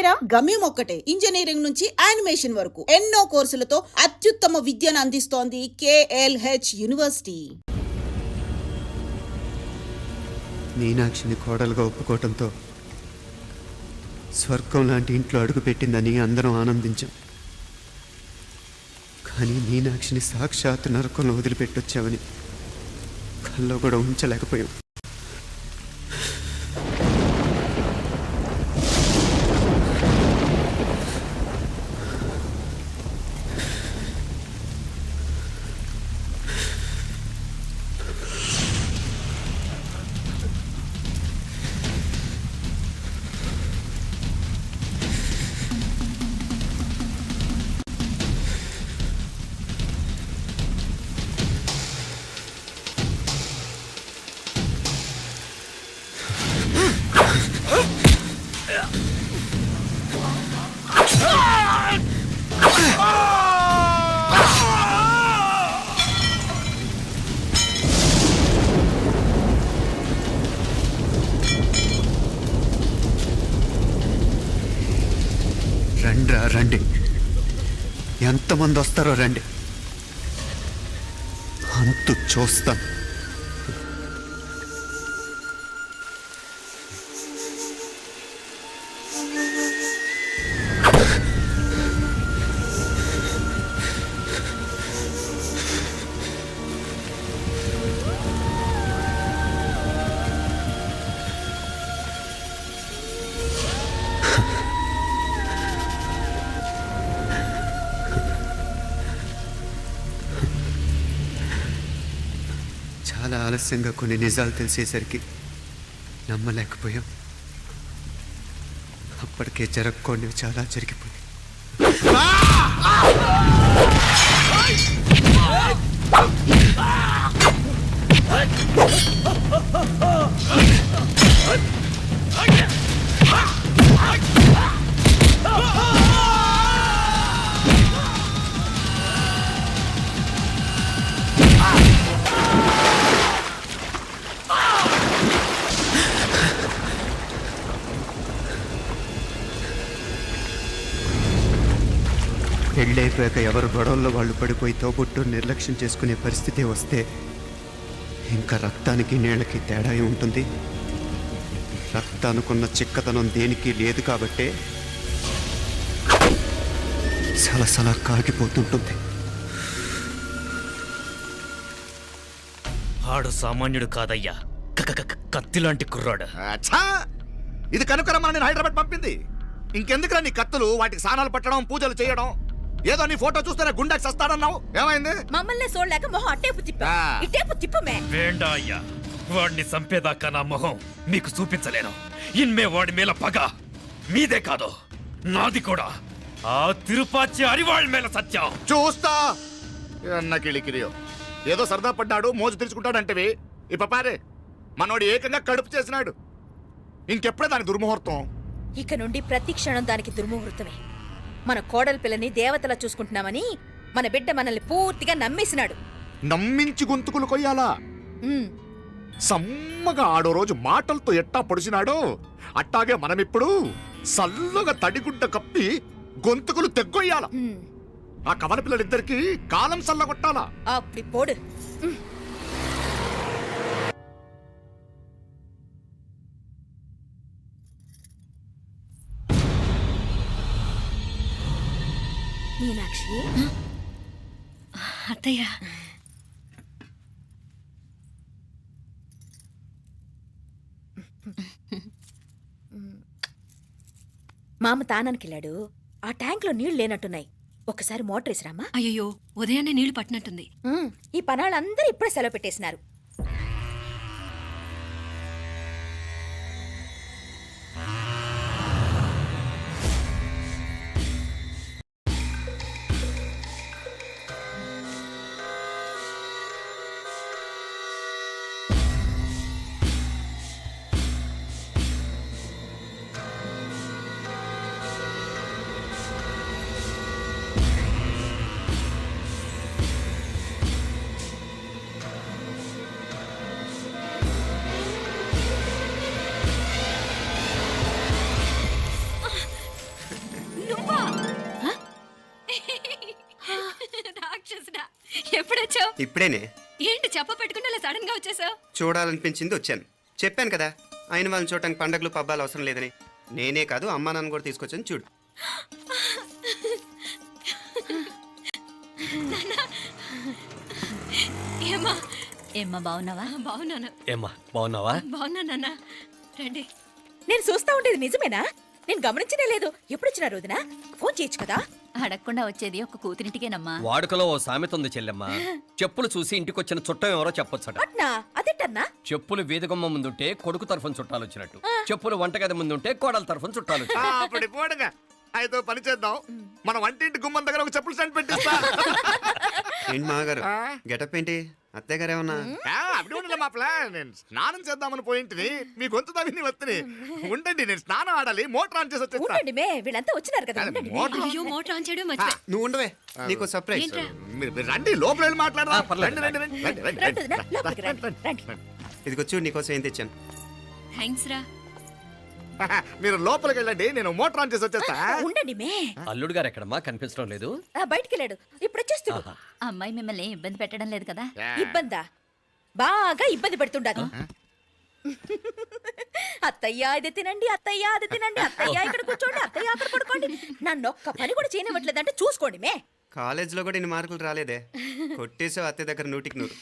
చేరాం? గమ్యం ఒక్కటే, ఇంజనీరింగ్ నుంచి యానిమేషన్ వరకు ఎన్నో కోర్సులతో అత్యుత్తమ విద్యను అందిస్తోంది KLH యూనివర్సిటీ. మీనాక్షిని కోడలుగా ఒప్పుకోవటంతో స్వర్గం లాంటి ఇంట్లో అడుగుపెట్టిందని అందరం ఆనందించాం. కానీ మీనాక్షిని సాక్షాత్ నరకంలో వదిలిపెట్టొచ్చామని కల్లో కూడా ఉంచలేకపోయాం. రండి, ఎంతమంది వస్తారో రండి, అంతు చూస్తాం. చాలా ఆలస్యంగా కొన్ని నిజాలు తెలిసేసరికి నమ్మలేకపోయాం. అప్పటికే జరగకూడనివి చాలా జరిగిపోయాయి. పెళ్ళైపోయాక ఎవరు గొడవల్లో వాళ్ళు పడిపోయి తోబుట్టు నిర్లక్ష్యం చేసుకునే పరిస్థితి వస్తే ఇంకా రక్తానికి నీళ్ళకి తేడా ఉంటుంది. రక్తానుకున్న చిక్కదనం దేనికి లేదు కాబట్టే సలసలా కాగిపోతుంటుంది. ఆడు సామాన్యుడు కాదయ్యా, కత్తిలాంటి కుర్రాడు. ఇది కనుకరమ్మని నేను హైదరాబాద్ పంపింది. ఇంకెందుకురా నీ కత్తులు, వాటికి స్నానాలు పట్టడం, పూజలు చేయడం? ఏదో నీ ఫోటో చూస్తేనే గుండెకి సస్తాడన్నావు, ఏమైంది? మమ్మల్ని చూడలేక మొహం అట్టేపు తిప్పమే. వేండా అయ్యా, వాడిని చంపేదాకా నా మొహం మీకు చూపించలేను. ఇన్మే వాడి మేల పగ మీదే కాదు, నాది కూడా. ఆ తిరుపాచి అరివాళ్ళ మేల సత్యం చూస్తా. అన్న కిళికిరియో ఏదో సరదా పడ్డాడు, మోజు తెరుచుకుంటాడంటవి. ఈ పపారే మనోడు ఏకంగా కడుపు చేసినాడు. ఇంకెప్పుడే దాని దుర్ముహూర్తం? ఇక నుండి ప్రతి క్షణం దానికి దుర్ముహూర్తమే. మన కోడలి పిల్లని దేవతలా చూసుకుంటున్నామని మన బిడ్డ మనల్ని పూర్తిగా నమ్మేసినాడు. నమ్మించి గొంతుకులు కొయ్యాలా? సమ్మగా ఆడో రోజు మాటలతో ఎట్టా పొడిచినాడో అట్టాగే మనమిప్పుడు సల్లగా తడిగుడ్డ కప్పి గొంతుకులు తెగ్గొయ్యాల. ఆ కవల పిల్లలిద్దరికి కాలం సల్లగొట్టాలా. అప్పుడు పోడు. మీనాక్షి, అత్తయ్య, మామ తానానికి వెళ్ళాడు. ఆ ట్యాంక్ లో నీళ్లు లేనట్టున్నాయి. ఒకసారి మోటార్ వేసిరామా? అయ్యో, ఉదయాన్నే నీళ్లు పట్టినట్టుంది. ఈ పనాళ్ళందరూ ఇప్పుడే సెలవు పెట్టేసినారు. ఇప్పుడేనే ఏంటి చెప్ప పెట్టుకుంటే అలా సడన్ గా వచ్చేసావు? చూడాలనిపించింది వచ్చాను. చెప్పాను కదా అయిన వాళ్ళని చూడటానికి పండగలు పబ్బాలు అవసరం లేదని. నేనే కాదు అమ్మా నాన్న కూడా తీసుకొచ్చాను చూడు. ఏమ్మా? ఏమ్మా బాగున్నావా? బాగున్నాను. ఏమ్మా బాగున్నావా? బాగున్నా నాన్న. రండి. నేను చూస్తా ఉండేది నిజమేనా? నేను గమనించనే లేదు. ఎప్పుడొచ్చినా రోజున ఫోన్ చేయొచ్చు కదా. అడగకుండా వచ్చేది ఒక కూతురింటికేనమ్మా. వాడుకలో ఓ సామెత ఉంది చెల్లెమ్మ. చెప్పులు చూసి ఇంటికొచ్చిన చుట్టం ఎవరో చెప్పొచ్చట. అట్నా? అదేటన్నా? చెప్పులు వీధగుమ్మ ముందుంటే కొడుకు తరఫున చుట్టాలు వచ్చినట్టు, చెప్పులు వంటగది ముందుంటే కోడల తరఫున చుట్టాలు వచ్చినట్టు. అప్పుడు పోడుగా అయితే పని చేద్దాం. మన వంటింటి గుమ్మం దగ్గర ఒక చెప్పులు స్టాండ్ పెట్టిస్తా. ఏంటి మామగారు గెటప్ ఏంటి? అత్తయ్య గారు ఏమన్నా? అప్పుడు ఉండలే మా ప్లాన్. నేను స్నానం చేద్దామని పోయింటిని, మీ గొంతు తవ్వి వస్తుంది. ఉండండి, నేను స్నానం ఆడాలి, మోటార్ ఆన్ చేసి వచ్చేస్తా. ఉండండి మే, వీళ్ళంతా వచ్చినారు కదా. ఉండండి మే. మోటార్ అయ్యో మోటార్ ఆన్ చేయడం మర్చిపోయా. నువ్వు ఉండవే, నీకు సర్ప్రైజ్. ఏంట్రా? మీరు రండి, లోపల వెళ్ళి మాట్లాడదాం. పర్లేదు. రండి, రండి, రండి, రండి, రండి, రండి వదినా, లోపలికి రండి, రండి. రండి. ఇదిగో చూడు నీకోసం ఏం తెచ్చాను. థ్యాంక్స్ రా. మీరు లోపలికి వెళ్ళండి, నేను మోటార్ ఆన్ చేసి వచ్చేస్తా. ఉండండి మే. అల్లుడు గారు ఎక్కడమ్మా కనిపించడం లేదు? బయటికి వెళ్ళాడు, ఇప్పుడు వచ్చేస్తాడు. ఆహా. అమ్మాయి మిమ్మల్ని ఇబ్బంది పెట్టడం లేదు కదా? ఇబ్బందా? బాగా ఇబ్బంది పెడుతుండదు. అత్తయ్య ఇది తినండి, అత్తయ్య అది తినండి, అత్తయ్య ఇక్కడ కూర్చోండి, అత్తయ్య అక్కడ పడుకోండి. నన్ను ఒక్క పని కూడా చేయనివ్వట్లేదంటే చూసుకోండి మే. కాలేజీలో కూడా ఇన్ని మార్కులు రాలేదే. కొట్టేసావు అత్తయ్య దగ్గర 100కి 100.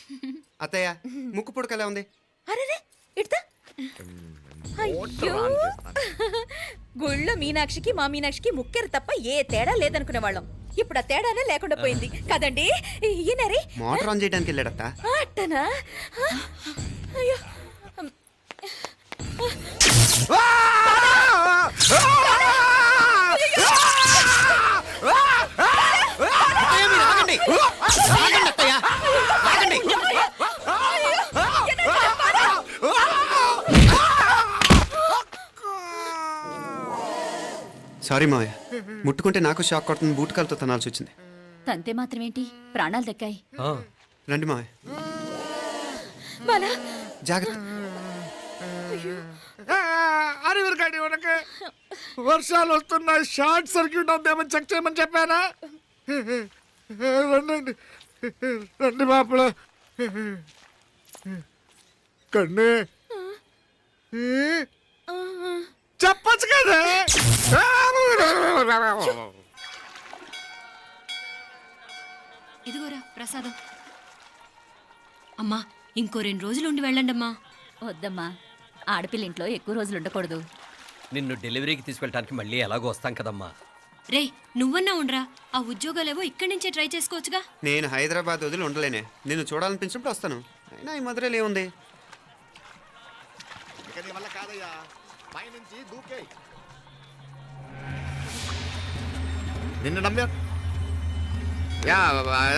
అత్తయ్య ముక్కు పుడక ఎలా ఉంది? అరే ఇడతా. అయ్యో, గుళ్ళో మీనాక్షికి మా మీనాక్షికి ముక్కెరు తప్ప ఏ తేడా లేదనుకునే వాళ్ళం. ఇప్పుడు ఆ తేడానే లేకుండా పోయింది కదండి. ఈయనరి మోటార్ ఆన్ చేయడానికి వెళ్ళాడత్త. అట్టనా? అయ్యో, సారీ మావయ్య, ముట్టుకుంటే నాకు షాక్ కొడుతుంది. బూటకాలతో తనాల్సి వచ్చింది. తంతే మాత్రమేంటి, ప్రాణాలు దక్కాయి. ఆ, రండి మావయ్య, బాలా, జాగ్రత్త. అరవిరకండి మనకి వర్షాలు వస్తున్నాయి, షార్ట్ సర్క్యూట్ అవుతామని చెక్ చేయమని చెప్పానా? రండి రండి మాపల కన్ను చెప్పచ్చు కదా. ఇదిగోరా ప్రసాదం. అమ్మా ఇంకో 2 రోజులు ఉండి వెళ్ళండి అమ్మా. వద్దమ్మా, ఆడపిల్ల ఇంట్లో ఎక్కువ రోజులు ఉండకూడదు. నిన్ను డెలివరీకి తీసుకెళ్ళడానికి మళ్ళీ ఎలాగో వస్తాం కదమ్మా. రేయ్ నువ్వన్నా ఉండరా, ఆ ఉద్యోగాలేవో ఇక్కడి నుంచే ట్రై చేసుకోవచ్చుగా. నేను హైదరాబాద్ వదిలి ఉండలేనే. నిన్ను చూడాలనిపించినప్పుడు వస్తాను. అయినా ఈ మధురలో ఏముంది? ఇక నీ వల్ల కాదయ్యా, పైనుంచి దూకే. నిన్ను నమ్మా యా,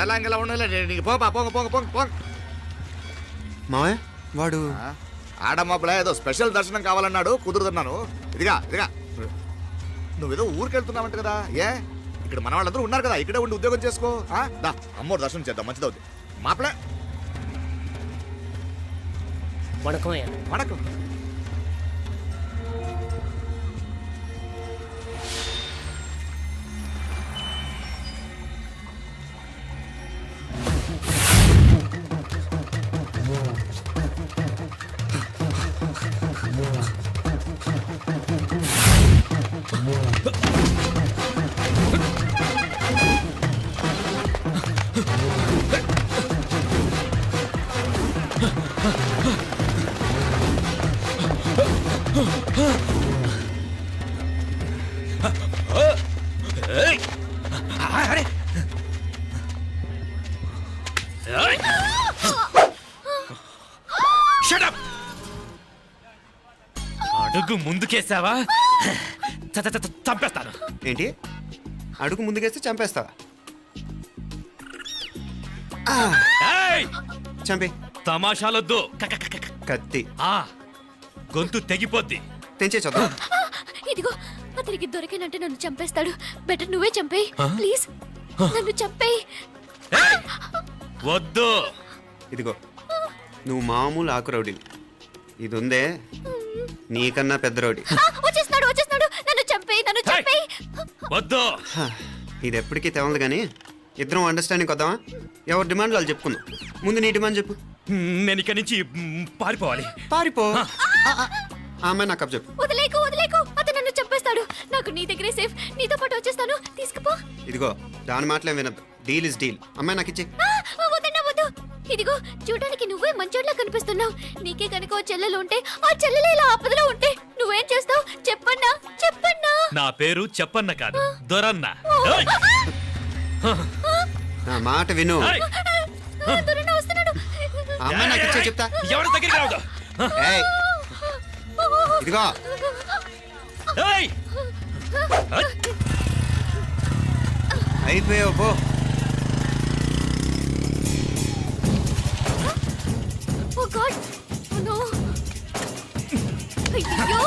ఎలా ఇంకెలా ఉండాలి. నీకు పోపా, పోంగ పోంగ పోంగ పోంగ. మావయ్య వాడు ఆడమ్మప్పుడే ఏదో స్పెషల్ దర్శనం కావాలన్నాడు, కుదురుతున్నాను. ఇదిగా ఇదిగా నువ్వేదో ఊరికెళ్తున్నావంట కదా. ఏ ఇక్కడ మన వాళ్ళందరూ ఉన్నారు కదా, ఇక్కడే ఉండి ఉద్యోగం చేసుకో. దా అమ్మోరు దర్శనం చేద్దాం, మంచిదవుద్ది. మాపలే వణకం. ఏయ్! అరే! ఏయ్! Shut up! అడుగు ముందుకేసావా చంపేస్తాను. ఏంటి? అడుగు ముందుకేస్తే చంపేస్తావా? ఏయ్! చంపి. తమాషాలొద్దు. కత్తి ఆ గొంతు తెగిపోద్ది. తెంచే చూద్దాం. ఇదిగో అతనికి దొరికినంటే నన్ను చంపేస్తాడు. బెటర్ నువ్వే చంపేయి ప్లీజ్, నన్ను చంపేయి. ఏయ్! వద్దు. ఇదిగో నువ్వు మామూలు ఆకు రౌడీవి. ఇది ఉందే నీకన్నా పెద్ద రౌడీ. వచ్చేస్తున్నాడు, నన్ను చంపేయి, నన్ను ఏయ్! చంపేయి. వద్దు. హ, ఇది ఎప్పటికీ తెవలదు కానీ ఇద్దరం అండర్స్టాండింగ్ వద్దామా? ఎవరి డిమాండ్లు వాళ్ళు చెప్పుకుందాం. ముందు నీ డిమాండ్ చెప్పు. నేను ఇక్కడి నుంచి పారిపోవాలి. పారిపో. ఆ అమ్మాయి నాకు చెప్పు. వదిలేకు వదిలేకు, అతను నన్ను చంపేస్తాడు. నాకు నీ దగ్గరే సేఫ్. నీతో పాటు వచ్చేస్తాను, తీసుకుపో. ఇదిగో దాని మాటలేం వినద్దు. Deal is deal. అమ్మాయి నాకు ఇచ్చే. వద్దన్నా వద్దు. ఇదిగో చూడడానికి నువ్వే మంచోట్లా కనిపిస్తున్నావు. నీకే కనుక ఓ చెల్లెలు ఉంటే, ఆ చెల్లెలు ఇలా ఆపదలో ఉంటే నువ్వేం చేస్తావు చెప్పన్నా? చెప్పన్నా. నా పేరు చెప్పన్న కాదు, దొరన్న. ఏయ్! నా మాట విను. ఏయ్! దొరన్న వస్తున్నాడు. ఆ అమ్మాయి నాకు ఇచ్చే చెప్తా. ఎవరి దగ్గరికి రావద్దు. ఏయ్, ఇదిగో ఏయ్! అయిపోయావు పో. ఓ గాడ్, ఓ నో. అయ్యో.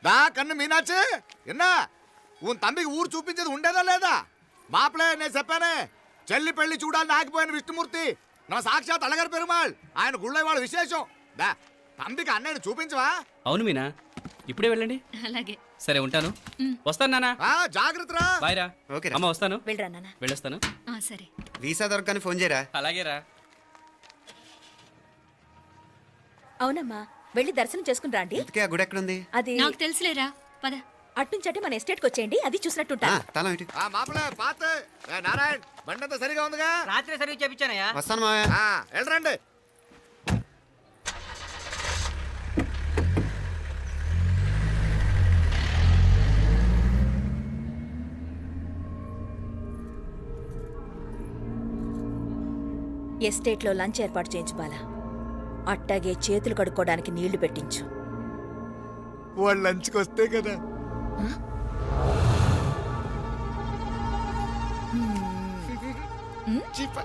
దా కన్ను మీనాచి ఎన్నా ఉన్ తండ్రికి ఊరు చూపించేది ఉండేదా లేదా? మాపలే నేను చెప్పానే, చెల్లి పెళ్లి చూడాలని ఆగిపోయిన విష్ణుమూర్తి నా సాక్షాత్ అలగారి పెరుమాళ్. ఆయన గుళ్ళో వాళ్ళ విశేషం. దా తండ్రికి అన్నయ్యని చూపించవా? అవును మీనా, ఇప్పుడే వెళ్ళండి. అలాగే. సరే ఉంటాను. వస్తాను నాన్న. జాగ్రత్తరా. బాయ్ రా. ఓకే అమ్మ వస్తాను. వెళ్ళరా నాన్న. వెళ్ళొస్తాను. సరే. వీసా దొరకని ఫోన్ చేయరా. అలాగే రా. అవునమ్మా, వెళ్ళి దర్శనం చేసుకుని రండి. ఇంతకీ ఆ గుడి ఎక్కడుంది? అది నాకు తెలుసులేరా, పద. అట్నుంచి మన ఎస్టేట్ కి వచ్చేయండి, అది చూసినట్టుంటా. తల ఇటు. మాపలే పాత నారాయణ బండంతా సరిగా ఉందిగా? రాత్రి సర్వీస్ చేయించానయ్యా. వస్తాను మావయ్య. వెళ్ళరండి. ఎస్టేట్ లో లంచ్ ఏర్పాటు చేయించు బాలా. అట్టాగే చేతులు కడుక్కోవడానికి నీళ్లు పెట్టించు. వాళ్ళు లంచ్కి వస్తే కదా. చీప.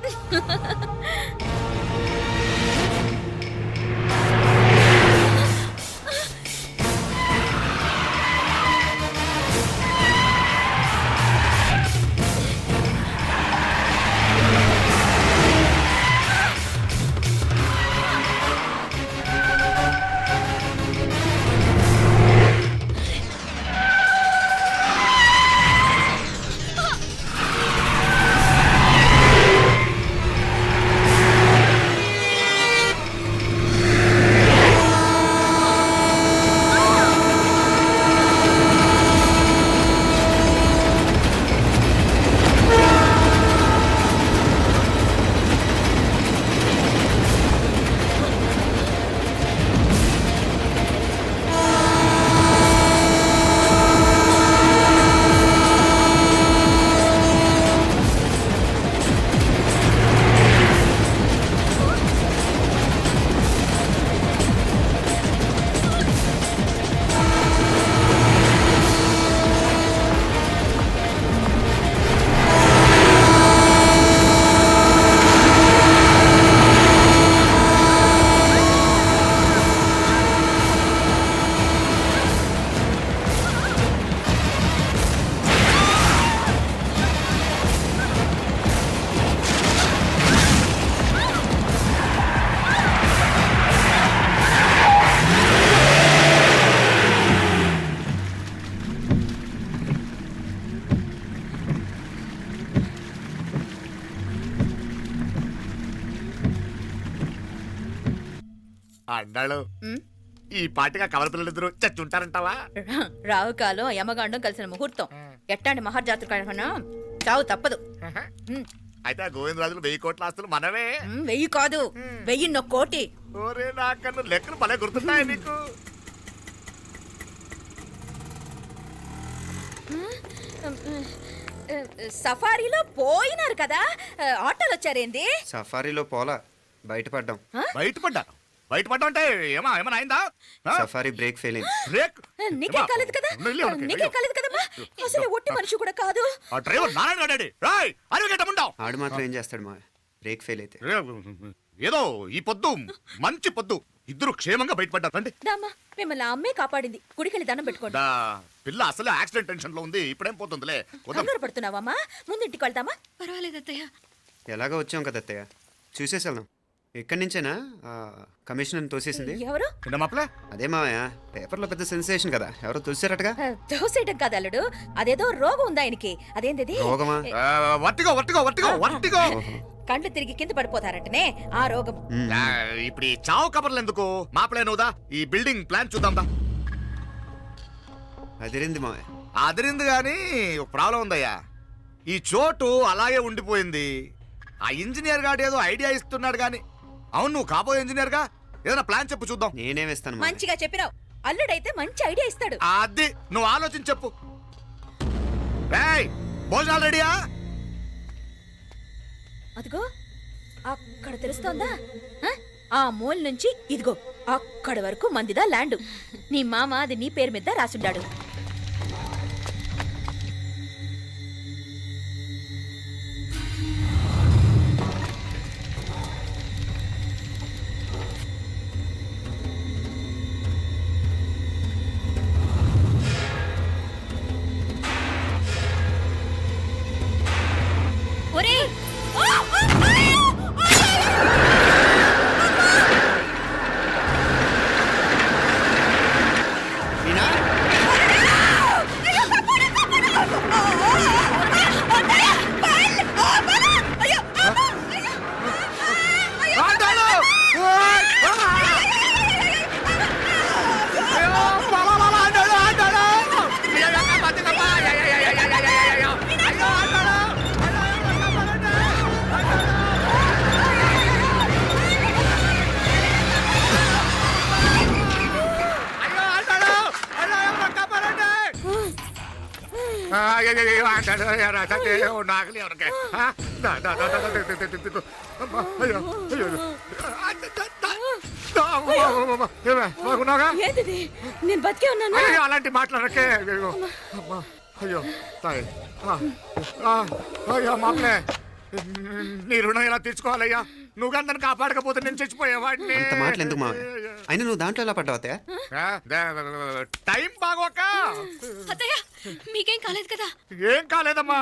అన్నాడు ఈ పాటిగా కవల పిల్లలిద్దరు చచ్చుంటారంటావా? రావు కాలం యమగాండం కలిసిన ముహూర్తం. ఎట్టాంటి మహర్జాతృ చావు తప్పదు. అయితే గోవిందరాజులు 1000 కోట్ల ఆస్తులు మనమే. 1000 కాదు, 1001 కోటి. ఓరే నాకన్ను లెక్కలు భలే గుర్తున్నాయి నీకు. సఫారీలో పోయినారు కదా, ఆటోలు వచ్చారేంది? సఫారీలో పోలా, బయటపడ్డాం. బయటపడ్డాను. బయటపడ్డా అంటే ఏమైనా అయిందా సఫారీ బ్రేక్ ఫెయిల్ అయింది. బ్రేక్ నీకే కాలేదు కదా నీకే కాలేదు కదమ్మా అసలు ఒట్టి మనిషి కూడా కాదు ఆ డ్రైవర్ నారాయణ గాడి రాయ్ అరగటముంటావు ఆడు మాత్రం ఏం చేస్తాడు మావయ్య, బ్రేక్ ఫెయిల్ అయితే. ఏదో ఈ పొద్దు మంచి పొద్దు ఇద్దరు క్షేమంగా బయటపడ్డారు రండి దామా మిమ్మల్ని ఆ అమ్మే కాపాడింది గుడికెళ్ళి దండం పెట్టుకోండి దా, పిల్ల అసలే యాక్సిడెంట్ టెన్షన్ లో ఉంది ఇప్పుడేం పోతుందిలే వద్దాం. కంగారు పడుతున్నావమ్మా ముందు ఇంటికి వెళ్దామా పర్వాలేదు అత్తయ్య. ఎలాగో వచ్చాం కదా అత్తయ్య, చూసేసి వెళ్దాం. ఎక్కడి నుంచేనా కమిషనర్ తోసేసింది? ఎవరు నిన్న మాపలే అదే మావయ్య, పేపర్లో పెద్ద సెన్సేషన్ కదా, ఎవరో తోసారటగా. దోసేయటం కాదు అల్లుడు అదేదో రోగం ఉందా ఆయనకి అదేంటిది రోగమా? వట్టిగో వట్టిగో వట్టిగో వట్టిగో కండ్లు తిరిగి కింద పడిపోతారంటనే ఆ రోగం ఇప్పుడు ఈ చావు కబర్లు ఎందుకు మాపలే నువ్వుదా ఈ బిల్డింగ్ ప్లాన్ చూద్దాందా. అదిరింది మావయ్య. అదిరింది గాని ఒక ప్రాబ్లం ఉందయ్యా, ఈ చోటు అలాగే ఉండిపోయింది. ఆ ఇంజనీర్ గాడు ఏదో ఐడియా ఇస్తున్నాడు గాని, అవును నువ్వు కాబోయే ఇంజనీర్ గా ఏదైనా ప్లాన్ చెప్పు చూద్దాం. నేనే వేస్తాను మావయ్య. మంచిగా చెప్పినావు అల్లుడైతే మంచి ఐడియా ఇస్తాడు అది నువ్వు ఆలోచించి చెప్పు. ఏయ్, భోజనాలు రెడీయా? అదిగో అక్కడ తెలుస్తోందా ఆ మూల నుంచి ఇదిగో అక్కడ వరకు మందిదా ల్యాండ్ నీ మామ అది నీ పేరు మీద రాసుండాడు ఒరేయ్ మీనా? ఆండాడు! ఓయ్! అయ్యో, బాబా, బాబా, ఆండాడు, ఆండాడు! అయ్యో, అక్క, బతికప్పా! అయ్యో, అయ్యో, అయ్యో, అయ్యో, అయ్యో, అయ్యో! అయ్యో, ఆండాడు! అయ్యో, అయ్యో, కాపాడండి! అయ్యో, ఆండాడు! అయ్యో, అయ్యో, కాపాడండి! అయ్యో, ఆండాడు, అయ్యో, రాజాకి, నాగలి ఎవరికి? ఆ? దా, దా, దా, దా, దా, దా, దా, దా, దా. అమ్మా, అయ్యో, అయ్యో, అయ్యో. ఆ, దా, దా, దా. దా, అమ్మా, అమ్మా, అమ్మా. ఏమే, బాగున్నావుగా? ఏంటిది నేను బతికే ఉన్నాను అయ్యో, అలాంటి మాట్లాడకే అయ్యో అమ్మా అయ్యో తాయి అయ్యో మామలే నీ రుణం ఎలా తీర్చుకోవాలయ్యా నువ్వు అందరిని కాపాడకపోతే నేను చచ్చిపోయేవాడిని. అంత మాటలు ఎందుకు మావయ్య? అయినా నువ్వు దాంట్లో ఎలా పడ్డావు అత్తయ్య? టైం బాగోక. అత్తయ్య మీకేం కాలేదు కదా? ఏం కాలేదమ్మా,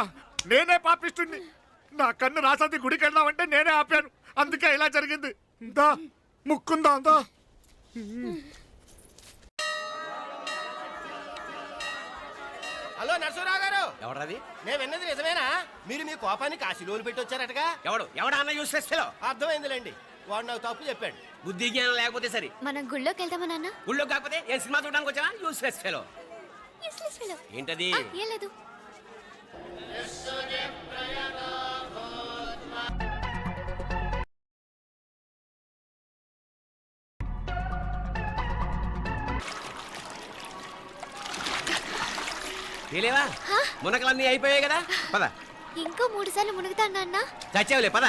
నేనే పాపిస్తుంది. నా కన్ను రాసాది గుడికి వెళ్దామంటే నేనే ఆపాను, అందుకే ఇలా జరిగింది. దా ముక్కుందా దా. హలో నరసరావు గారు, ఎవరది? నేను విన్నది నిజమేనా? మీరు మీ కోపాన్ని కాశీలోలు పెట్టి వచ్చారటగా? ఎవడా అన్న యూస్లెస్ ఫెలో? అర్థమైందిలేండి, వాడు నాకు తప్పు చెప్పాడు. బుద్ధి జ్ఞానం లేకపోతే సరే. మనం గుళ్ళోకి వెళ్దామా నాన్న? ఊళ్ళో కాకపోతే ఏ సినిమా చూడడానికి వచ్చావా? Useless fellow. Useless fellow. ఏంటది? ఏం లేదు. తెలియవా? మునకలన్నీ అయిపోయాయి కదా, పద. ఇంకో 3 సార్లు మునుగుతాను నాన్న. చచ్చావులే, పద.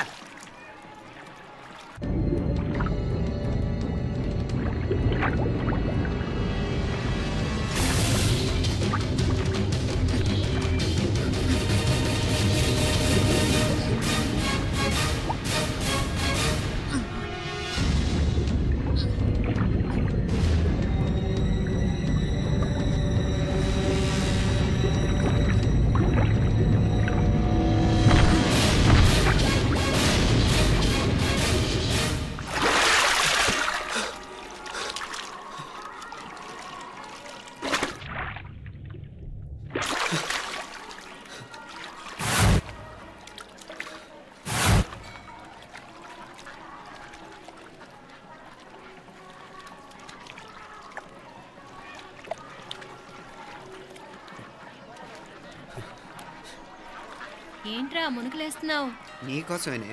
ఏంట్రా మునుకులేస్తున్నావు? నీకోసమేనే,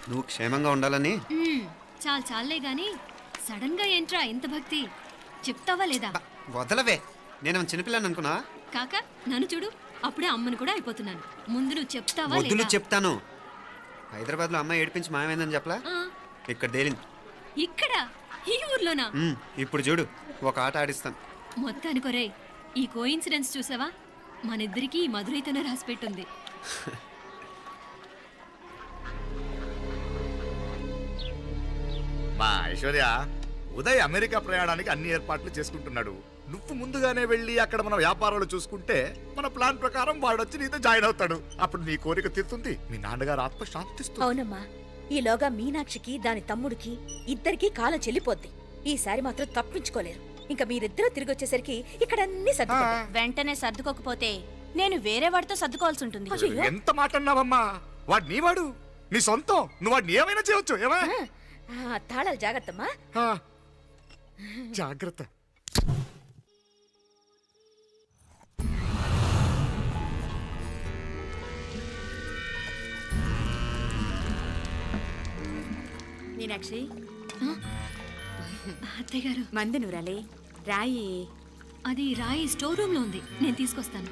నువ్వు క్షేమంగా ఉండాలని. చాలే గాని సడన్ గా ఏంట్రా ఇంత భక్తి? చెప్తావా లేదా? వదలవే, నేను చిన్నపిల్లని అనుకున్నా. కాక నన్ను చూడు, అప్పుడే అమ్మను కూడా అయిపోతున్నాను. ముందు నువ్వు చెప్తావా వద్దులు లేదా? చెప్తాను. హైదరాబాద్ లో అమ్మాయి ఏడిపించి మాయమైందని చెప్పలా, ఆ, ఇక్కడ తేలింది. ఇక్కడ ఈ ఊర్లోనా? ఇప్పుడు చూడు ఒక ఆట ఆడిస్తాను. మొత్తానికి ఒరేయ్, ఈ కోయిన్సిడెన్స్ చూసావా? మనిద్దరికి ఈ మధురైతోనే రాసిపెట్టుంది. మా ఐశ్వర్య, ఉదయ్ అమెరికా ప్రయాణానికి అన్ని ఏర్పాట్లు చేసుకుంటున్నాడు. నువ్వు ముందుగానే వెళ్ళి అక్కడ మన వ్యాపారాలు చూసుకుంటే మన ప్లాన్ ప్రకారం వాడొచ్చి నీతో జాయిన్ అవుతాడు. అప్పుడు నీ కోరిక తీరుతుంది, మీ నాన్నగారు ఆత్మ శాంతిస్తుంది. అవునమ్మా, ఈలోగా మీనాక్షికి దాని తమ్ముడికి ఇద్దరికి కాలం చెల్లిపోద్ది. ఈసారి మాత్రం తప్పించుకోలేరు. ఇంకా మీరిద్దరూ తిరిగి వచ్చేసరికి ఇక్కడ అన్ని సర్దుకుంటాయి. వెంటనే సర్దుకోకపోతే నేను వేరే వాడితో సర్దుకోవాల్సి ఉంటుంది. ఎంత మాట అన్నావమ్మా? వాడు నీ వాడు, నీ సొంతం. నువ్వు వాడిని ఏమైనా చేయొచ్చు. ఏమా తాళాలు జాగ్రత్తమ్మా. జాగ్రత్త. మీనాక్షి, అత్తయ్య గారు, మంది నూరాలి రాయి. అది రాయి స్టోర్ రూమ్ లో ఉంది, నేను తీసుకొస్తాను.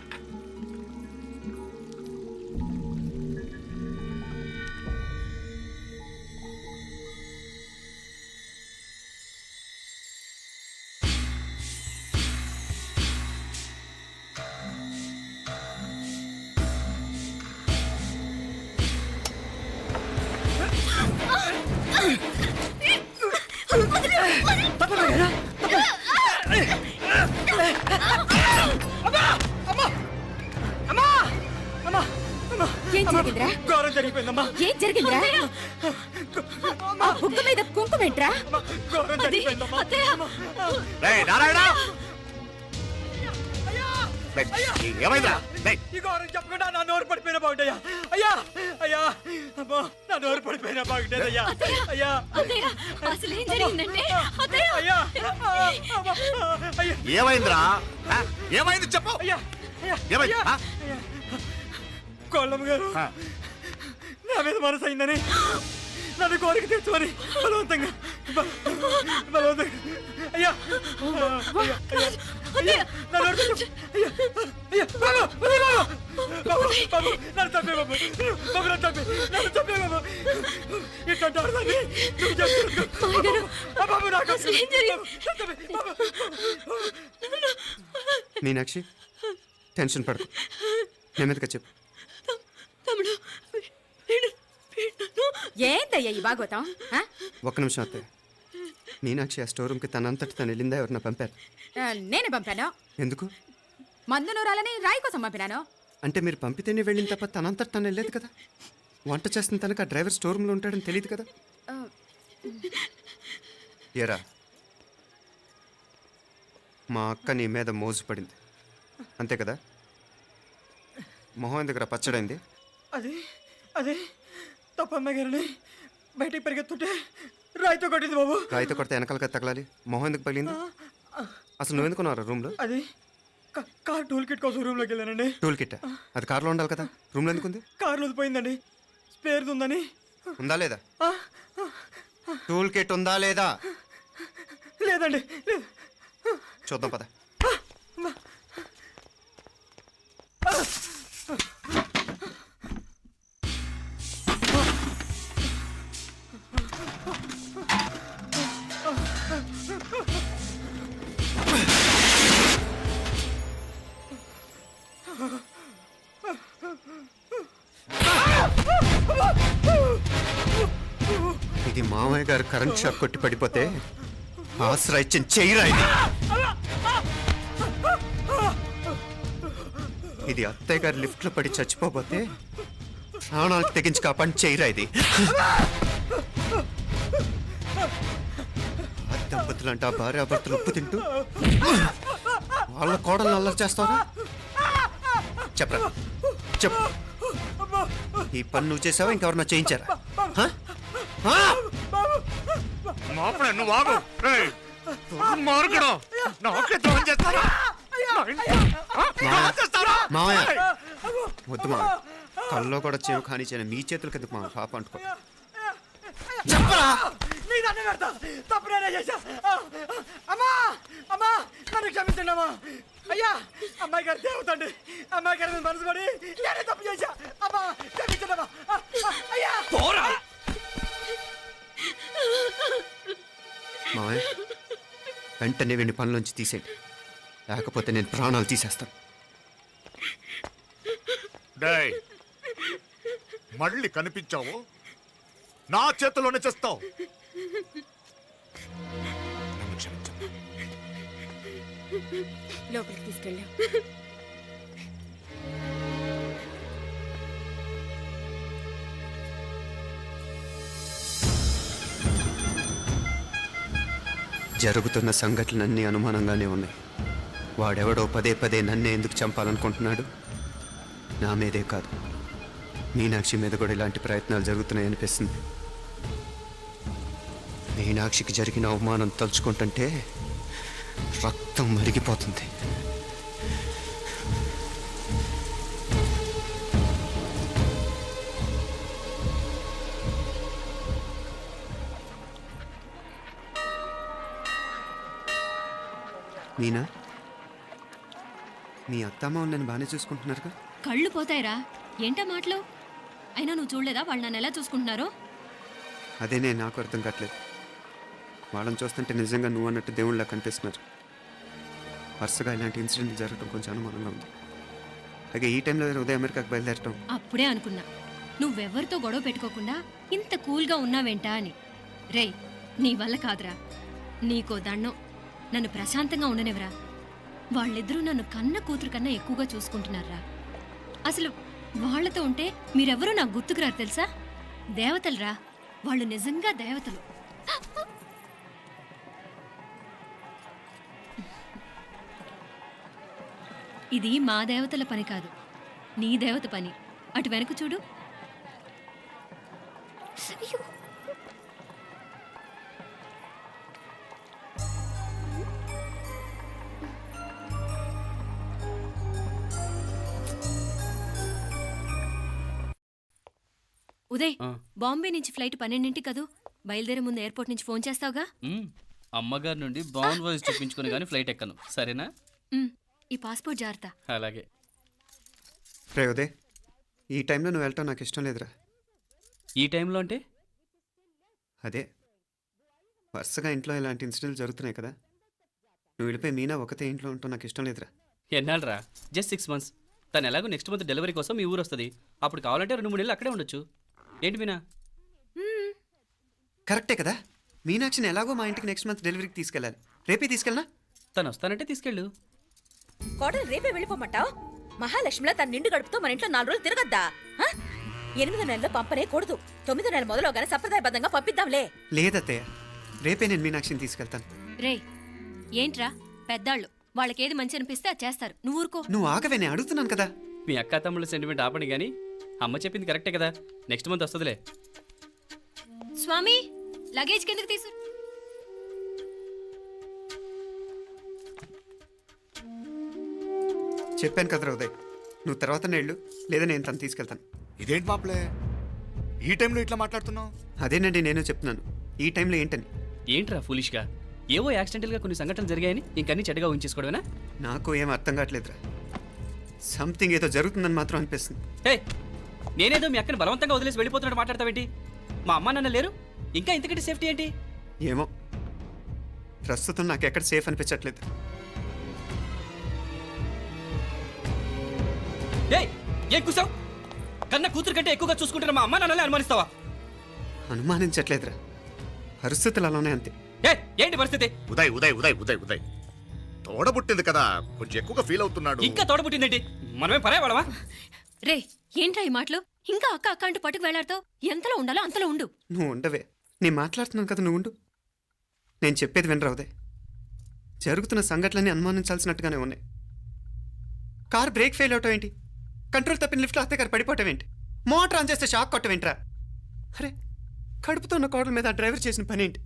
ఏం జరిగిందిరా? ఘోరం జరిగిపోయిందమ్మా. ఏం జరిగిందిరా? ఆ బుగ్గ మీద కుంకుమేంట్రా? ఘోరం జరిగిపోయిందమ్మా. రేయ్ నారాయణ, ఏమైందా? ఈ ఘోరం చెప్పకుండా నా నోరు పడిపోయినా బాగుంటాయా? అయ్యా అయ్యా, అమ్మా, నా నోరు పడిపోయినా బాగుంటేదయ్యా. అయ్యా అత్తయ్య, అసలు ఏం జరిగిందంటే అత్తయ్య, అయ్యా, అమ్మా, అయ్యా, ఏమైందిరా? ఏమైంది చెప్పు. అయ్యా, అయ్యా, ఏమైంది? అయ్యా. కోళ్ళమ్మ గారు నా మీద మనసు అయిందని నన్ను కోరిక తెచ్చుకొని బలవంతంగా అయ్యా, అయ్యా, అయ్యా, నా నోరు తెచ్చు. అయ్యా, అయ్యా, బాబు, బాబు, బాబు, నన్ను చంపే బాబు, బాబు, నన్ను చంపే, నన్ను చంపే బాబు. ఇట్లాంటి ఆడదాన్ని నువ్వు చెప్తున్నావు. బాబు, నాకు ఏం జరిగింది? మీనాక్షి, టెన్షన్ పడకు, నెమ్మదిగా చెప్పు. తమ్ముడు, ఏందయ్యా ఈ భాగవతం? ఒక్క నిమిషం అత్తయ్య. మీనాక్షి ఆ స్టోర్ రూమ్కి తనంతటి తను వెళ్ళిందా, ఎవరన్నా పంపారు? నేనే పంపాను. ఎందుకు? మందు నూరాలని రాయి కోసం పంపినాను. అంటే మీరు పంపితేనే వెళ్ళిన తప్ప తనంతటి తను వెళ్ళలేదు కదా. వంట చేస్తున్న తనకు ఆ డ్రైవర్ స్టోర్ రూమ్లో ఉంటాడని తెలియదు కదా. ఎరా, మా అక్క నీ మీద మోజు పడింది అంతే కదా. మొహం దగ్గర పచ్చడైంది. అది అదే తప్పమ్మ గారిని బయటికి పరిగెత్తుంటే రాయితో కొట్టింది బాబు. రాయితో కొడితే వెనకాలగా తగలాలి. మొహం ఎందుకు పగిలింది? అసలు నువ్వు ఎందుకున్నారా రూమ్లో? అది కార్ టూల్ కిట్ కోసం రూమ్లోకి వెళ్ళానండి. టూల్ కిట్ అది కార్లో ఉండాలి కదా, రూమ్లో ఎందుకు ఉంది? కార్లో పోయిందండి, స్పేర్ ఉందని. ఉందా లేదా? టూల్ కిట్ ఉందా లేదా? లేదండి, లేదు. చూద్దాం పద. ఇది మామయ్య గారు కరెంట్ షాక్ కొట్టి పడిపోతే ఆసరా ఇచ్చిన చెయ్యిరా ఇది. ఇది అత్తయ్య గారు లిఫ్ట్ లో పడి చచ్చిపోతే ప్రాణాలు తెగించి కాపాడి చెయ్యిరా ఇది. దంపతులంట భార్యాభర్తలు ఉప్పు తింటూ వాళ్ళ కోడలు అల్లరి చేస్తారా? చెప్పరా, చెప్పు. ఈ పని నువ్వు చేసావా, ఇంకెవరన్నా చేయించారా? నువ్వు ఆగు. మావయ్య వద్దు మావయ్య, కల్లో కూడా చేవు కానీ చేయను. మీ చేతులకి ఎందుకు మా పాప అంటుకో. చెప్పరా, తప్పునేనే చేశా. అమ్మా, అమ్మా, నన్ను క్షమించండి అమ్మా. అయ్యా, అమ్మాయి గారు దేవతండి, అమ్మాయి గారి మీద మనసు పడి నేనే తప్పు చేశా. అమ్మా, క్షమించండి అమ్మా. అయ్యా, మావయ్య వెంటనే వీడిని పనిలోంచి తీసేయండి, లేకపోతే నేను ప్రాణాలు తీసేస్తాను. డేయ్, మళ్ళీ కనిపించావు నా చేతిలోనే చేస్తావు. నన్ను క్షమించు. లోపలికి తీసుకెళ్ళాం. జరుగుతున్న సంఘటనలన్నీ అనుమానంగానే ఉన్నాయి. వాడెవడో పదే పదే నన్నే ఎందుకు చంపాలనుకుంటున్నాడు? నా మీదే కాదు, మీనాక్షి మీద కూడా ఇలాంటి ప్రయత్నాలు జరుగుతున్నాయనిపిస్తుంది. మీనాక్షికి జరిగిన అవమానం తలుచుకుంటుంటే రక్తం మరిగిపోతుంది. మీనా, మీ అత్తమ్మ నన్ను బాగానే చూసుకుంటున్నారుగా? కళ్ళు పోతాయిరా, ఏంటా మాటలు? అయినా నువ్వు చూడలేదా వాళ్ళు నన్ను ఎలా చూసుకుంటున్నారో? అదేనే నాకు అర్థం కావట్లేదు. వాళ్ళని చూస్తుంటే నిజంగా నువ్వు అన్నట్టు దేవుళ్ళ కనిపిస్తున్నారు. వరుసగా ఇలాంటి ఇన్సిడెంట్ జరగడం కొంచెం అనుమానంగా ఉంది. అలాగే ఈ టైంలో ఉదయం అమెరికాకు బయలుదేరటం. అప్పుడే అనుకున్నా నువ్వెవరితో గొడవ పెట్టుకోకుండా ఇంత కూల్గా ఉన్నావేంటా అని. రేయ్, నీ వల్ల కాదురా, నీకో దండం, నన్ను ప్రశాంతంగా ఉండనివరా. వాళ్ళిద్దరూ నన్ను కన్న కూతురు కన్నా ఎక్కువగా చూసుకుంటున్నారా. అసలు వాళ్లతో ఉంటే మీరెవరూ నాకు గుర్తుకురారు తెలుసా? దేవతలరా, వాళ్ళు నిజంగా దేవతలు. ఇది మా దేవతల పని కాదు, నీ దేవత పని. అటు వెనక చూడు. ఉదయ్, బాంబే నుంచి ఫ్లైట్ 12ంటికి కదూ. బయలుదేరే ముందు ఎయిర్పోర్ట్ నుంచి ఫోన్ చేస్తావుగా? అమ్మగారి నుండి బాండ్ వాయిస్ చూపించుకుని కానీ ఫ్లైట్ ఎక్కను, సరేనా? ఈ పాస్పోర్ట్ జాగ్రత్త. అలాగే. రే ఉదయ్, ఈ టైంలో నువ్వు వెళ్ళటం నాకు ఇష్టం లేదురా. ఈ టైంలో అంటే? అదే వరుసగా ఇంట్లో ఇలాంటి ఇన్సిడెంట్లు జరుగుతున్నాయి కదా, నువ్వు వెళ్ళిపోయి మీనా ఒకతే ఇంట్లో ఉంటావు నాకు ఇష్టం లేదురా. ఎన్నాళ్ళరా? Just 6 months. తను ఎలాగో నెక్స్ట్ మంత్ డెలివరీ కోసం మీ ఊరు వస్తుంది. అప్పుడు కావాలంటే 2-3 నెలలు అక్కడే ఉండొచ్చు. ఏంటి మీనా? కరెక్టే కదా, మీనాక్షిని ఎలాగో మా ఇంటికి నెక్స్ట్ మంత్ డెలివరీకి తీసుకెళ్ళాలి. రేపే తీసుకెళ్ళనా? తను వస్తానంటే తీసుకెళ్ళు. కోడలు రేపే వెళ్ళిపోమంటావు? మహాలక్ష్మిలా తన నిండు గడుపుతో మన ఇంట్లో 4 రోజులు తిరగద్దా? 8వ నెలలో పంపనే కూడదు. 9వ నెల మొదలుగానే సంప్రదాయబద్ధంగా పంపిద్దాంలే. లేదత్తయ్య, రేపే నేను మీనాక్షిని తీసుకెళ్తాను. రే, ఏంట్రా పెద్దాళ్ళు, వాళ్ళకేది మంచి అనిపిస్తే అది చేస్తారు. నువ్వు ఊరుకో. నువ్వు ఆగవే, నేను అడుగుతున్నాను కదా. మీ అక్క తమ్ముళ్ళ సెంటిమెంట్ ఆపండి కానీ అమ్మ చెప్పింది కరెక్టే కదా, నెక్స్ట్ మంత్ వస్తుందిలే. స్వామి, లగేజ్ కిందకి తీసు. చెప్పాను కదరా ఉదయ్, నువ్వు తర్వాత నేళ్ళు లేదా నేను తను తీసుకెళ్తాను. ఇదేంటి మాప్లే, ఈ టైంలో ఇట్లా మాట్లాడుతున్నావు? అదేనండి నేను చెప్తున్నాను, ఈ టైంలో ఏంటని. ఏంట్రా ఫులిష్గా? ఏవో యాక్సిడెంటల్గా కొన్ని సంఘటనలు జరిగాయని ఇంకన్నీ చెడ్డగా ఉంచేసుకోవడమేనా? నాకు ఏం అర్థం కావట్లేదురా, సంథింగ్ ఏదో జరుగుతుందని మాత్రం అనిపిస్తుంది. హే, నేనేదో మీ అక్కని బలవంతంగా వదిలేసి వెళ్ళిపోతున్నట్టు మాట్లాడతావేంటి? మా అమ్మ నాన్న లేరు, ఇంకా ఇంతకంటే సేఫ్టీ ఏంటి? ఏమో, ప్రస్తుతం నాకు ఎక్కడ సేఫ్ అనిపించట్లేదు. ఏం కూసావు? కన్న కూతురు కంటే ఎక్కువగా చూసుకుంటున్న మా అమ్మ నాన్నలే అనుమానిస్తావా? అనుమానించట్లేదురా, పరిస్థితులు అలానే అంతే. ఏంటి పరిస్థితి? ఉదయ్ ఉదయ్ ఉదయ్ ఉదయ్ ఉదయ్ తోడబుట్టింది కదా, కొంచెం ఎక్కువగా ఫీల్ అవుతున్నాడు. ఇంకా తోడబుట్టిందేంటి? మనమే పరాయవాడవా? రే, ఏంట్రా ఈ మాటలు? ఇంకా అక్క అక్క అంటూ పట్టుకు వెళ్లాడుతావు. ఎంతలో ఉండాలో అంతలో ఉండు. నువ్వు ఉండవే, నేను మాట్లాడుతున్నాను కదా, నువ్వు ఉండు. నేను చెప్పేది వినరా ఉదయ్, జరుగుతున్న సంఘటనలన్నీ అనుమానించాల్సినట్టుగానే ఉన్నాయి. కార్ బ్రేక్ ఫెయిల్ అవటం ఏంటి, కంట్రోల్ తప్పిన లిఫ్ట్లో అత్తే గారు పడిపోవటం ఏంటి, మోటార్ ఆన్ చేస్తే షాక్ కొట్టం ఏంట్రా? అరే, కడుపుతో ఉన్న కోడల మీద ఆ డ్రైవర్ చేసిన పని ఏంటి?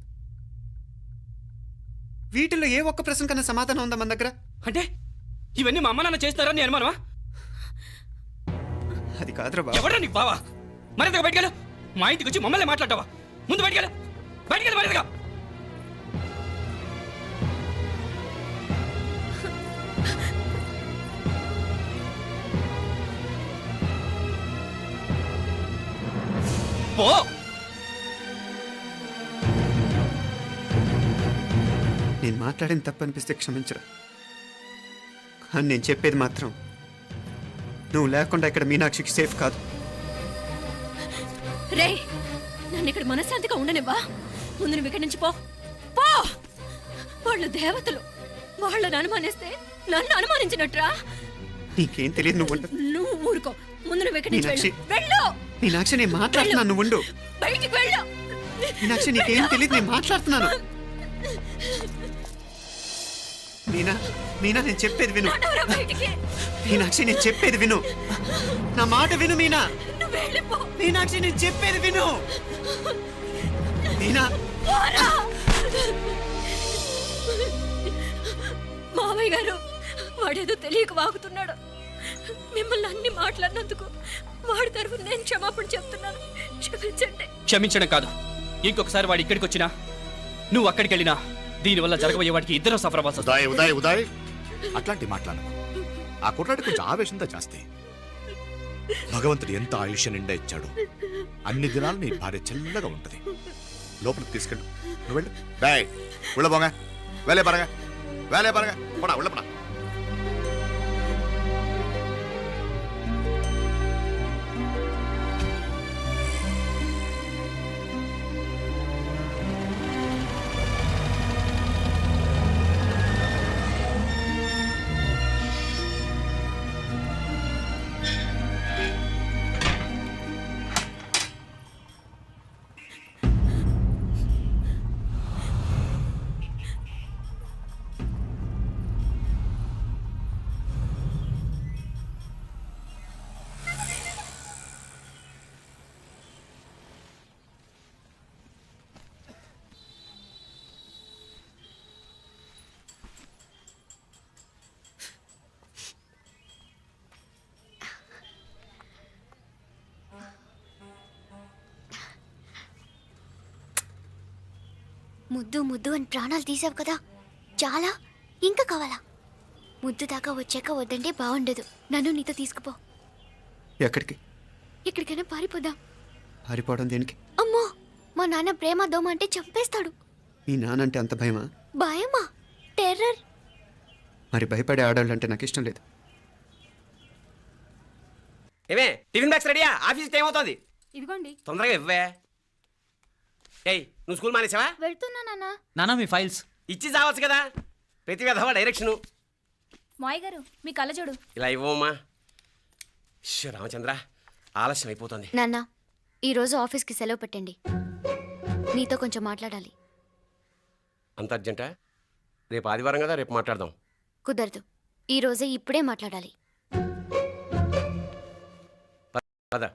వీటిల్లో ఏ ఒక్క ప్రశ్న కన్నా సమాధానం ఉందా మన దగ్గర? అంటే ఇవన్నీ మా అమ్మ నాన్న చేస్తారని నేను అనుమానమా? అది కాదురా బాబు. ఎవరా నీకు బావా? మరింతగా బయటకెళ్ళు. మా ఇంటికి వచ్చి మమ్మల్ని మాట్లాడతావా? ముందు బయటకెళ్ళు, బయటకెళ్ళు మరింతగా. పో. నేను మాట్లాడిన తప్పు అనిపిస్తే క్షమించరా, కానీ నేను చెప్పేది మాత్రం నువ్వు లేకుండా ఇక్కడ మీనాక్షికి సేఫ్ కాదు. రే నన్ను ఇక్కడ మనశ్శాంతిగా ఉండనివ్వా. ముందు నువ్వు ఇక్కడి నుంచి పో పో. వాళ్ళు దేవతలు, వాళ్ళని అనుమానిస్తే నన్ను అనుమానించినట్రా. నీకేం తెలియదు, నువ్వు ఉండు. నువ్వు ఊరుకో. ముందు నువ్వు ఇక్కడి నుంచి మీనాక్షి. వెళ్ళు. మీనాక్షి నేను మాట్లాడుతున్నాను, నువ్వు ఉండు. బయటికి వెళ్ళు. మీనాక్షి నీకేం తెలియదు, నేను మాట్లాడుతున్నాను. మీనా మీనా నేను చెప్పేది విను. నడవరా బయటికి. మీనాక్షి నేను చెప్పేది విను, నా మాట విను మీనా. నువ్వు వెళ్ళిపో. మీనాక్షి నేను చెప్పేది విను. మీనా పోరా. మావయ్య గారు వాడేదో తెలియక వాగుతున్నాడు. మిమ్మల్ని అన్ని మాట్లాడినందుకు వాడి తరఫున నేను క్షమాపణ చెప్తున్నాను. క్షమించండి. క్షమించడం కాదు, ఇంకొకసారి వాడు ఇక్కడికి వచ్చినా నువ్వు అక్కడికి వెళ్ళినా దీనివల్ల జరగబోయే వాడికి ఇద్దరు సఫర్ అవ్వాల్సి వస్తుంది. ఉదయ్ ఉదయ్ ఉదయ్ అట్లాంటి మాట్లాడు. ఆ కుట్రాడి కొంచెం ఆవేశంతో జాస్తి. భగవంతుడు ఎంత ఆయుష్య నిండా ఇచ్చాడు. అన్ని దినాలు నీ భార్య చల్లగా ఉంటది. లోపలికి తీసుకెళ్ళు, నువ్వు వెళ్ళు. డాయ్ ఉళ్ళ పోగా వేలే పరగా వేలే పరగా పడా ఉళ్ళ పడా. ముద్దు ముద్దు అని ప్రాణాలు తీసావు కదా, చాలా ఇంకా కావాలా? ముద్దు దాకా వచ్చాక వద్దంటే బాగుండదు. నన్ను నీతో తీసుకుపో. ఎక్కడికి? ఎక్కడికైనా పారిపోదాం. పారిపోవడం దేనికి? అమ్మో, మా నాన్న ప్రేమ దోమ అంటే చంపేస్తాడు. మీ నానంటే అంత భయమా? భయమా? టెర్రర్. మరి భయపడే ఆడవాళ్ళంటే నాకు ఇష్టం లేదు. ఏమే టిఫిన్ బ్యాగ్స్ రెడీయా? ఆఫీస్ టైం అవుతుంది. ఇదిగోండి. తొందరగా ఇవ్వే. ఏయ్ నువ్వు స్కూల్ మానేసావా? వెళ్తున్నా నాన్న. నానా మీ ఫైల్స్ ఇచ్చి చావచ్చు కదా. ప్రతి విధవా డైరెక్షను. మాయ్ గారు మీ కళ్ళజోడు. ఇలా ఇవ్వమ్మా. రామచంద్ర ఆలస్యం అయిపోతుంది. నాన్న, ఈరోజు ఆఫీస్కి సెలవు పెట్టండి. నీతో కొంచెం మాట్లాడాలి. అంత అర్జెంటా? రేపు ఆదివారం కదా, రేపు మాట్లాడదాం. కుదరదు, ఈరోజే ఇప్పుడే మాట్లాడాలి. పద.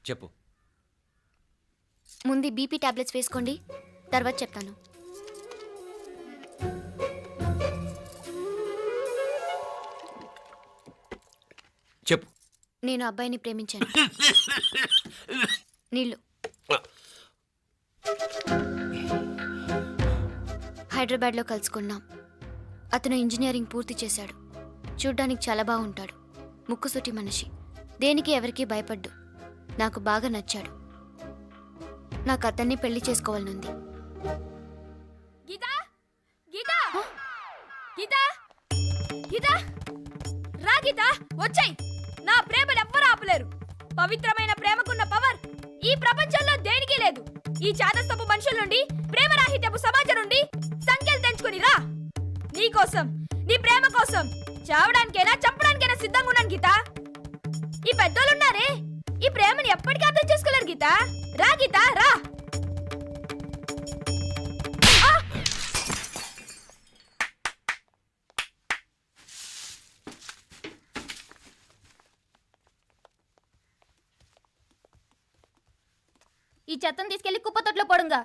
చెప్పు. ముందు బీపీ టాబ్లెట్స్ వేసుకోండి, తర్వాత చెప్తాను. చెప్పు. నేను అబ్బాయిని ప్రేమించాను. నీళ్ళు. హైదరాబాద్లో కలుసుకున్నాం. అతను ఇంజనీరింగ్ పూర్తి చేశాడు. చూడ్డానికి చాలా బాగుంటాడు. ముక్కుసూటి మనిషి. దేనికి ఎవరికీ భయపడ్డు. నాకు బాగా నచ్చాడు. నాకు అతన్ని పెళ్లి చేసుకోవాలనుంది. గీతా గీతా గీతా గీతా రా గీతా, వచ్చాయి. నా ప్రేమను ఎవ్వరూ ఆపలేరు. పవిత్రమైన ప్రేమకున్న పవర్ ఈ ప్రపంచంలో దేనికి లేదు. ఈ చాదస్తపు మనుషుల నుండి, ప్రేమరాహిత్యపు సమాజం నుండి సంఖ్యలు తెంచుకుని రా. నీ కోసం, నీ ప్రేమ కోసం చావడానికైనా చంపడానికైనా సిద్ధంగా ఉన్నాను గీతా. ఈ పెద్దోళ్ళున్నారే, ఈ ప్రేమని ఎప్పటికీ అర్థం చేసుకోలేరు గీతా. రా గీతా రా. ఈ చెత్తను తీసుకెళ్లి కుప్ప తొట్లో పోడుగా.